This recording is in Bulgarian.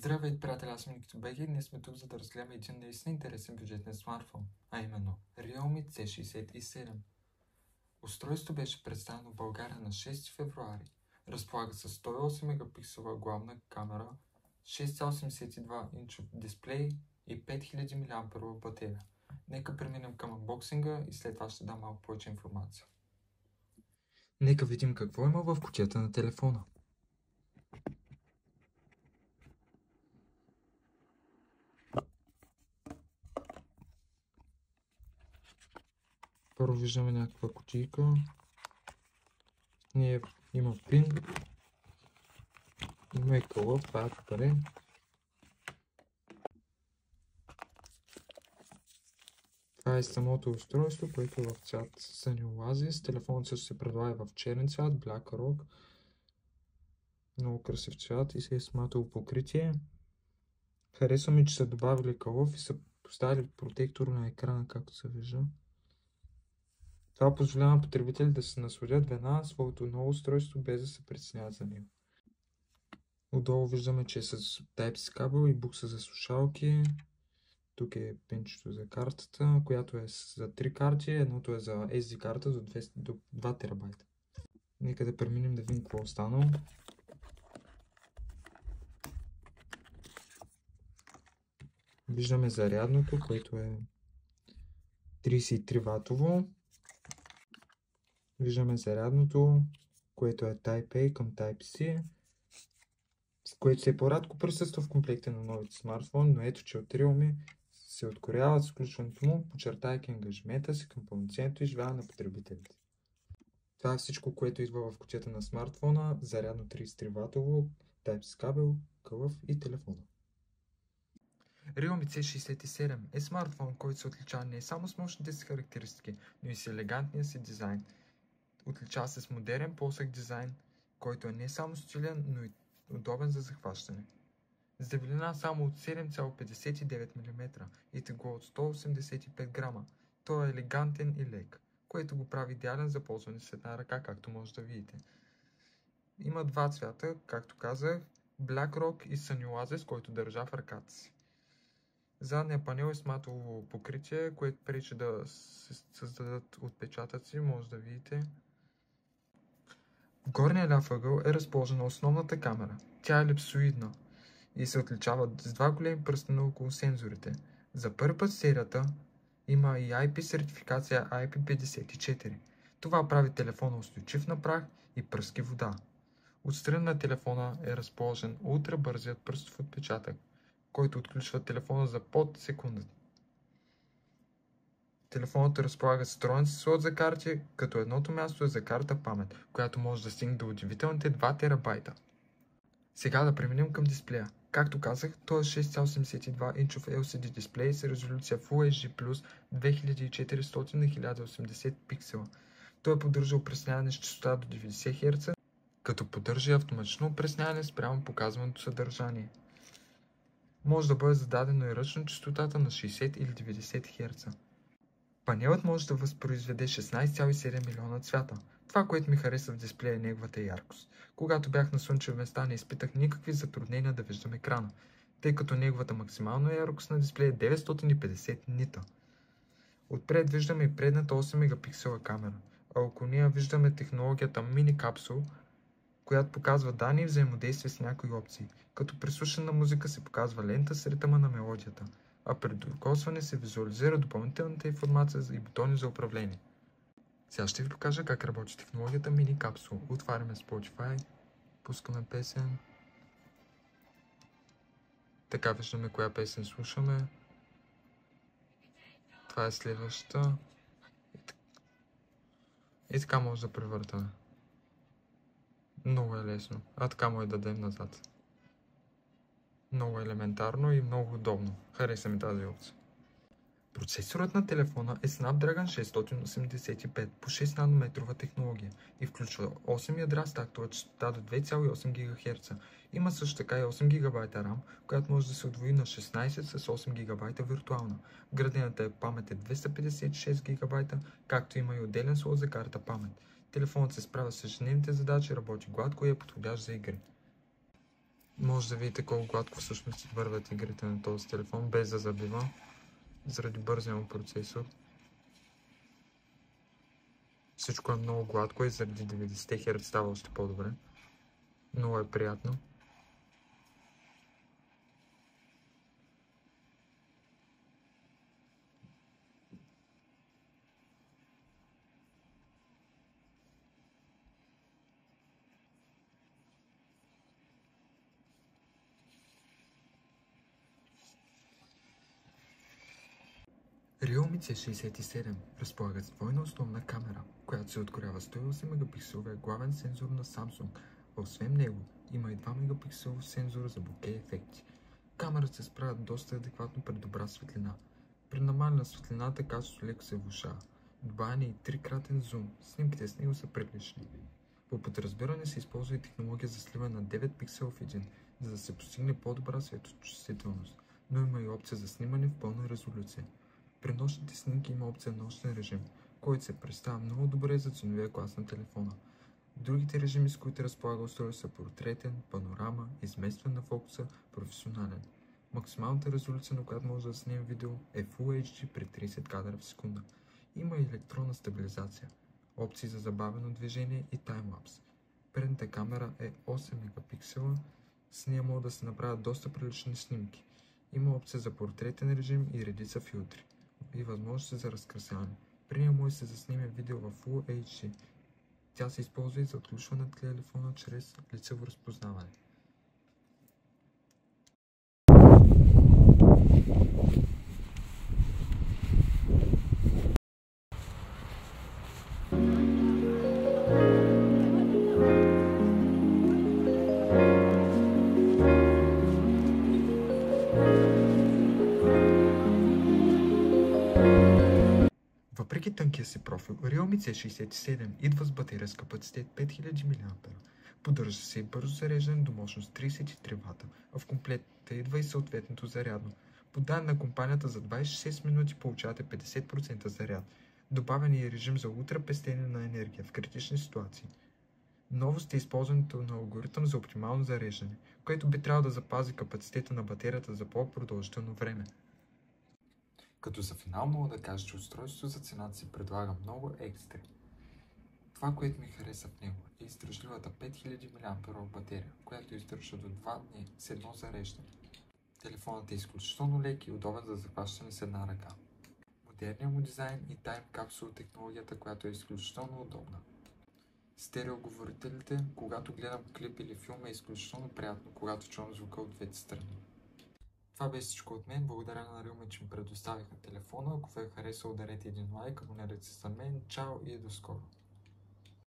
Здравейте, приятели, аз съм Никито Беги и днес сме тук, за да разгледаме един наистина интересен бюджетен смартфон, а именно Realme C67. Устройството беше представено в България на 6 февруари. Разполага с 108 мегапиксела главна камера, 6,82 инчов дисплей и 5000 мАh батерия. Нека преминем към анбоксинга и след това ще дам малко повече информация. Нека видим какво има в кутията на телефона. Първо виждаме някаква кутийка. Има пин. Има и кълъп, това е добре. Това е самото устройство, което е в цвят Sunny Oasis. Телефонът също се предлага в черен цвят, Black Rock. Много красив цвят и се е сматало покритие. Харесва ми, че са добавили кълъв и са поставили протектор на екрана, както се вижда. Това позволява на потребители да се насладят веднага на своето ново устройство, без да се притесняват за него. Отдолу виждаме, че е с Type-C кабел и букса за слушалки. Тук е пинчето за картата, която е за 3 карти. Едното е за SD карта до 2 терабайта. Нека да преминем да видим какво е останало. Виждаме зарядното, което е 33 ватово. Виждаме зарядното, което е Type-A към Type-C, което все по-рядко присъства в комплекта на новите смартфони, но ето, че от Realme се откоряват с включването му, подчертайки ангажимента си към пълноценното изживяване на потребителите. Това е всичко, което идва в кутията на смартфона: зарядно 33 ватово, Type-C кабел, кълъв и телефона. Realme C67 е смартфон, който се отличава не само с мощните си характеристики, но и с елегантния си дизайн. Отличава се с модерен плосък дизайн, който е не само стилен, но и удобен за захващане. С дебелина само от 7,59 мм и тегло от 185 грама, той е елегантен и лек, което го прави идеален за ползване с една ръка, както може да видите. Има два цвята, както казах, Black Rock и Sunny Oasis, който държа в ръката си. Задният панел е с матово покритие, което пречи да се създадат отпечатъци, може да видите. В горния ляв ъгъл е разположена основната камера. Тя е елипсоидна и се отличава с два големи пръстена около сензорите. За първи път в серията има и IP сертификация IP54. Това прави телефона устойчив на прах и пръски вода. Отстрани на телефона е разположен ултрабързият пръстов отпечатък, който отключва телефона за под секундата. Телефонът разполага с встроен слот за карти, като едното място е за карта памет, която може да стигне до удивителните 2 терабайта. Сега да преминем към дисплея. Както казах, той е 6,82 инчов LCD дисплей с резолюция Full HD+, 2400 на 1080 пиксела. Той поддържа опресняване с честота до 90 Hz, като поддържа автоматично опресняване спрямо показваното съдържание. Може да бъде зададено и ръчно честотата на 60 или 90 Hz. Панелът може да възпроизведе 16,7 милиона цвята. Това, което ми хареса в дисплея, е неговата яркост. Когато бях на слънчеви места, не изпитах никакви затруднения да виждам екрана, тъй като неговата максимална яркост на дисплея е 950 нита. Отпред виждаме и предната 8 мегапиксела камера, а около нея виждаме технологията Mini Capsule, която показва данни и взаимодействие с някои опции, като при слушане на музика се показва лента с ритъма на мелодията, а при докосване се визуализира допълнителната информация и бутони за управление. Сега ще ви покажа как работи технологията Mini Capsule. Отваряме Spotify, пускаме песен. Така виждаме коя песен слушаме. Това е следващата. И така може да превъртаме. Много е лесно. А така може да дадем назад. Много елементарно и много удобно. Хареса ми тази опция. Процесорът на телефона е Snapdragon 685 по 6 нанометрова технология и включва 8 ядра с тактова честота до 2,8 ГГц. Има също така и 8 ГБ RAM, която може да се удвои на 16 с 8 ГБ виртуална. Вградената памет е 256 ГБ, както има и отделен слот за карта памет. Телефонът се справя с ежедневните задачи, работи гладко и е подходящ за игри. Може да видите колко гладко всъщност вървят игрите на този телефон, без да забива, заради бързия му процесор. Всичко е много гладко и заради 90 Hz става още по-добре. Много е приятно. Realme C67 разполага с двойна основна камера, която се откроява 108 мегапикселовия главен сензор на Samsung. Освен него, има и 2 мегапикселов сензор за боке ефекти. Камерата се справя доста адекватно при добра светлина. При намалена светлината качеството леко се влошава. Добавен е и трикратен зум, снимките с него са прилични. По подразбиране се използва и технология за сливане на 9 пиксела в един, за да се постигне по-добра светочувствителност, но има и опция за снимане в пълна резолюция. При нощните снимки има опция нощен режим, който се представя много добре за ценовия клас на телефона. Другите режими, с които разполага устройство, са портретен, панорама, изместване на фокуса, професионален. Максималната резолюция, на която може да снимем видео, е Full HD при 30 кадра в секунда. Има и електронна стабилизация, опции за забавено движение и таймлапс. Предната камера е 8 мегапиксела, с нея могат да се направят доста прилични снимки. Има опция за портретен режим и редица филтри и възможности за разкрасяване. При нея може да се заснеме видео в Full HD. Тя се използва и за отключване на телефона чрез лицево разпознаване. Въпреки тънкия си профил, Realme C67 идва с батерия с капацитет 5000 мАh. Поддържа се и бързо зареждане до мощност 33 W, а в комплектата идва и съответното зарядно. По данни на компанията за 26 минути получавате 50% заряд. Добавен е и режим за ултрапестене на енергия в критични ситуации. Новост е използването на алгоритъм за оптимално зареждане, което би трябвало да запази капацитета на батерията за по-продължително време. Като за финал мога да кажа, че устройството за цената си предлага много екстри. Това, което ми хареса в него, е издръжливата 5000 мАh батерия, която издържа до 2 дни с едно зареждане. Телефонът е изключително лек и удобен за захващане с една ръка. Модерният му дизайн и тайм капсул технологията, която е изключително удобна. Стереоговорителите, когато гледам клип или филм, е изключително приятно, когато чувам звука от двете страни. Това беше всичко от мен. Благодаря на Realme, че ми предоставиха телефона. Ако ви е харесал, ударете един лайк, абонирайте се за мен. Чао и до скоро!